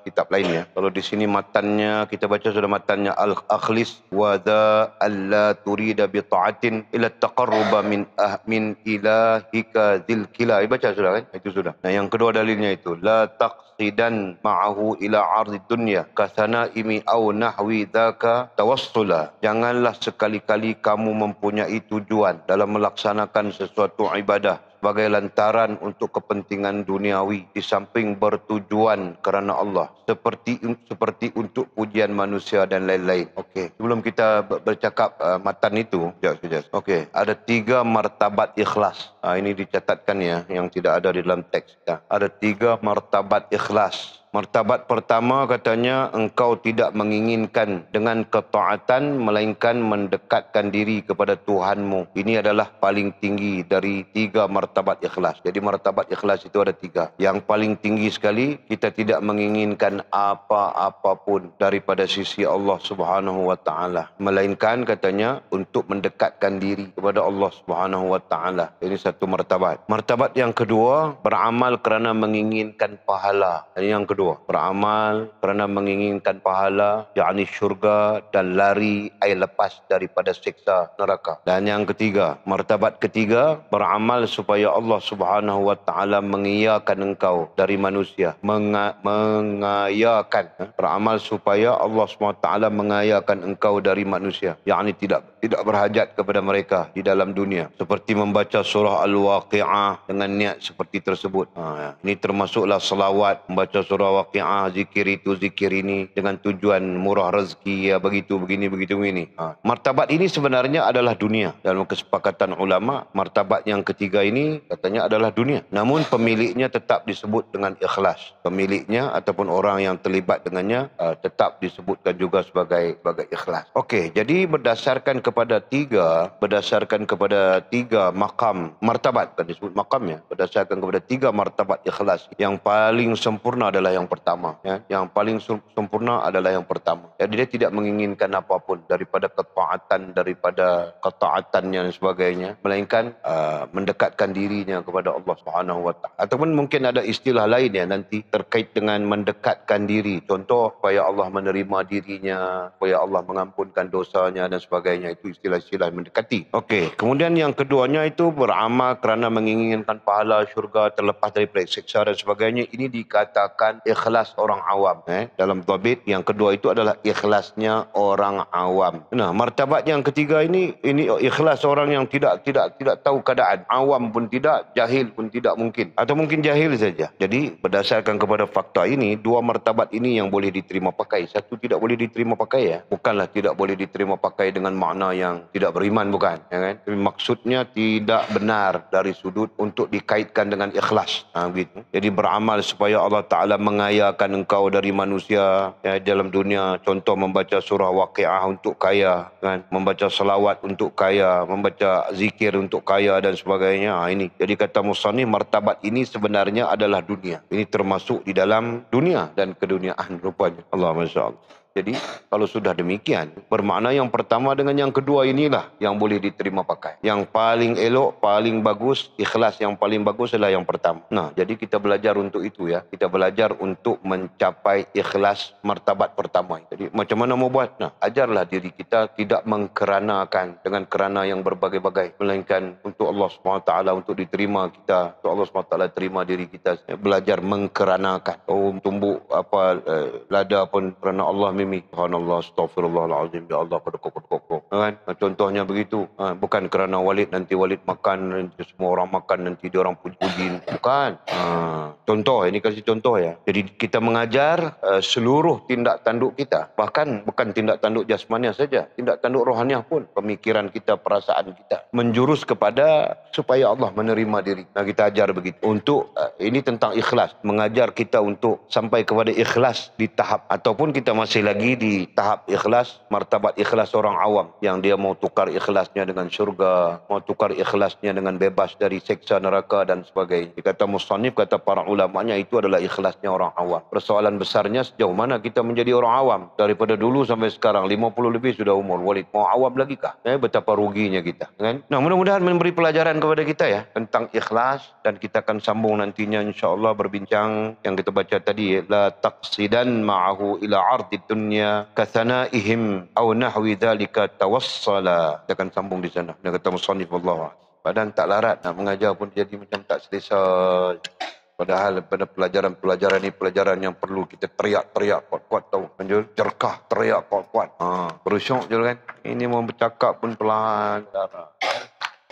kitab lain ya. Kalau di sini matannya kita baca sudah matannya al-akhlis wa dha alla turida bi ta'atin ila taqarruba min ilahika dzil kila. Baca sudah kan? Itu sudah. Nah, yang kedua dalilnya itu la taqsidan ma'ahu ila 'ardi dunya kasanaimi au nahwi dzaka tawassula. Janganlah sekali-kali kamu mempunyai tujuan dalam melaksanakan sesuatu ibadah sebagai lantaran untuk kepentingan duniawi di samping bertujuan kerana Allah, seperti untuk pujian manusia dan lain-lain. Okey, sebelum kita bercakap matan itu, sekejap. Okey, ada 3 martabat ikhlas. Ini dicatatkan ya, yang tidak ada di dalam teks kita. Ada 3 martabat ikhlas. Martabat pertama katanya, engkau tidak menginginkan dengan ketaatan melainkan mendekatkan diri kepada Tuhanmu. Ini adalah paling tinggi dari 3 martabat ikhlas. Jadi martabat ikhlas itu ada 3. Yang paling tinggi sekali, kita tidak menginginkan apa-apapun daripada sisi Allah Subhanahu wa taala, melainkan katanya untuk mendekatkan diri kepada Allah Subhanahu wa taala. Ini satu martabat. Martabat yang kedua, beramal kerana menginginkan pahala. Ini yang kedua. kedua, beramal kerana menginginkan pahala, yakni syurga, dan lari lepas daripada siksa neraka. Dan yang ketiga, martabat ketiga, beramal supaya Allah Subhanahu wa taala mengiyakan engkau dari manusia. Mengayakan, beramal supaya Allah Subhanahu wa taala mengayakan engkau dari manusia, yakni tidak berhajat kepada mereka di dalam dunia, seperti membaca surah Al-Waqi'ah dengan niat seperti tersebut. Ini termasuklah selawat, membaca surah Waqi'ah, zikir itu zikir ini dengan tujuan murah rezeki, ya begitu begini. Martabat ini sebenarnya adalah dunia. Dalam kesepakatan ulama, martabat yang ketiga ini katanya adalah dunia, namun pemiliknya tetap disebut dengan ikhlas. Pemiliknya ataupun orang yang terlibat dengannya tetap disebutkan juga sebagai ikhlas. Okey, jadi berdasarkan kepada tiga makam martabat, kan disebut makam ya, berdasarkan kepada tiga martabat ikhlas, yang paling sempurna adalah yang pertama, ya. Yang paling sempurna adalah yang pertama. Jadi dia tidak menginginkan apapun daripada ketaatannya dan sebagainya, melainkan mendekatkan dirinya kepada Allah Subhanahu wa taala. Ataupun mungkin ada istilah lain ya nanti terkait dengan mendekatkan diri. Contoh, supaya Allah menerima dirinya, supaya Allah mengampunkan dosanya dan sebagainya. Itu istilah-istilah mendekati. Okey, kemudian yang keduanya itu beramal kerana menginginkan pahala syurga, terlepas daripada siksa dan sebagainya. Ini dikatakan ikhlas orang awam. Dalam dhabit yang kedua itu adalah ikhlasnya orang awam. Nah, martabat yang ketiga ini ikhlas orang yang tidak tahu keadaan. Awam pun tidak, jahil pun tidak mungkin. Atau mungkin jahil saja. Jadi berdasarkan kepada fakta ini, dua martabat ini yang boleh diterima pakai. Satu tidak boleh diterima pakai ya. Bukanlah tidak boleh diterima pakai dengan makna yang tidak beriman, bukan, ya kan? Tapi maksudnya tidak benar dari sudut untuk dikaitkan dengan ikhlas. Gitu. Jadi beramal supaya Allah Taala mengayakan engkau dari manusia ya, dalam dunia. Contoh membaca surah Waqi'ah untuk kaya, kan? Membaca selawat untuk kaya, membaca zikir untuk kaya dan sebagainya. Ini. Jadi kata musannif, martabat ini sebenarnya adalah dunia. Ini termasuk di dalam dunia dan keduniaan rupanya. Allah Masya Allah. Jadi kalau sudah demikian, bermakna yang pertama dengan yang kedua inilah yang boleh diterima pakai. Yang paling elok, paling bagus, ikhlas yang paling bagus adalah yang pertama. Nah, jadi kita belajar untuk itu ya. Kita belajar untuk mencapai ikhlas martabat pertama. Jadi macam mana mau buat? Nah, ajarlah diri kita tidak mengkeranakan dengan kerana yang berbagai-bagai, melainkan untuk Allah SWT, untuk diterima kita, untuk Allah SWT terima diri kita. Belajar mengkeranakan. Tumbuk lada pun kerana Allah mimi. Subhanallah, astaghfirullahalazim, ya Allah, kodok. Kan? Contohnya begitu. Bukan kerana Walid, nanti Walid makan, nanti semua orang makan, nanti dia orang puji-puji. Bukan. Contoh, ini kasih contoh ya. Jadi kita mengajar seluruh tindak tanduk kita. Bahkan bukan tindak tanduk jasmaniah saja. Tindak tanduk rohaniah pun. Pemikiran kita, perasaan kita. Menjurus kepada supaya Allah menerima diri. Nah, kita ajar begitu. Untuk ini tentang ikhlas. Mengajar kita untuk sampai kepada ikhlas di tahap. Ataupun kita masih lagi di tahap ikhlas, martabat ikhlas orang awam. Yang dia mau tukar ikhlasnya dengan syurga. Mau tukar ikhlasnya dengan bebas dari siksa neraka dan sebagainya. Kata musannif, kata para ulamanya, itu adalah ikhlasnya orang awam. Persoalan besarnya sejauh mana kita menjadi orang awam. Daripada dulu sampai sekarang, 50 lebih sudah umur Walid. Mau awam lagi kah? Betapa ruginya kita. Kan? Nah, mudah-mudahan memberi pelajaran kepada kita ya. Tentang ikhlas. Dan kita akan sambung nantinya insyaAllah berbincang yang kita baca tadi. La taqsidan ma'ahu ila ardi dunya kathanaihim aw nahwi dhalika tawassala. Kita akan sambung di sana. Dia kata musannif Allah. Badan tak larat nak mengajar pun jadi macam tak selesai. Padahal pada pelajaran ini pelajaran yang perlu kita teriak-teriak kuat-kuat tahu. Anjur jerkah teriak kuat-kuat. Berusyuk je kan. Ini mau bercakap pun pelan.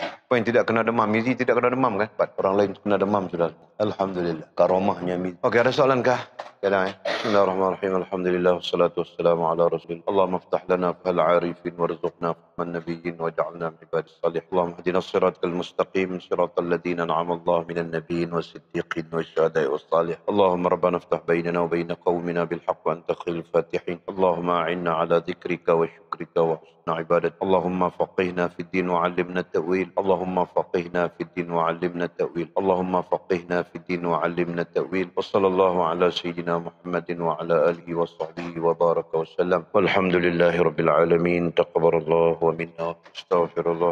Apa yang tidak kena demam? Mizi tidak kena demam kan? Orang lain kena demam sudah. Alhamdulillah. Karomahnya Mizi. Okey, ada soalan kah? Bismillahirrahmanirrahim. Alhamdulillah. Wassalatu wassalamu ala rasulillah. Allahumma aftah lana fahal arifin warzuqna fahman nabiyyin waj'alna min ibadis salih. Allahumma hadina siratal mustaqim siratal ladhina an'ama Allah minan nabiyyin was-siddiqin wasyuhada'i was-salih. Allahumma rabbana aftah bainana wa baina qaumina bil haqq wa anta khairul fatihin. Allahumma a'inna ala dhikrika wa syukrika wa husni ibadat. Allahumma faqihna fid din wa 'allimna at-ta'wil. Allahumma faqihna fid din wa 'allimna at-ta'wil. Allahumma faqihna fid din wa 'allimna at-ta'wil. Wa sallallahu ala sayyidina Muhammadin wa ala alihi wa sahbihi wa baraka wa sallam. Walhamdulillahi rabbil alamin. Taqabbalallahu wa minna. Astaghfirullah.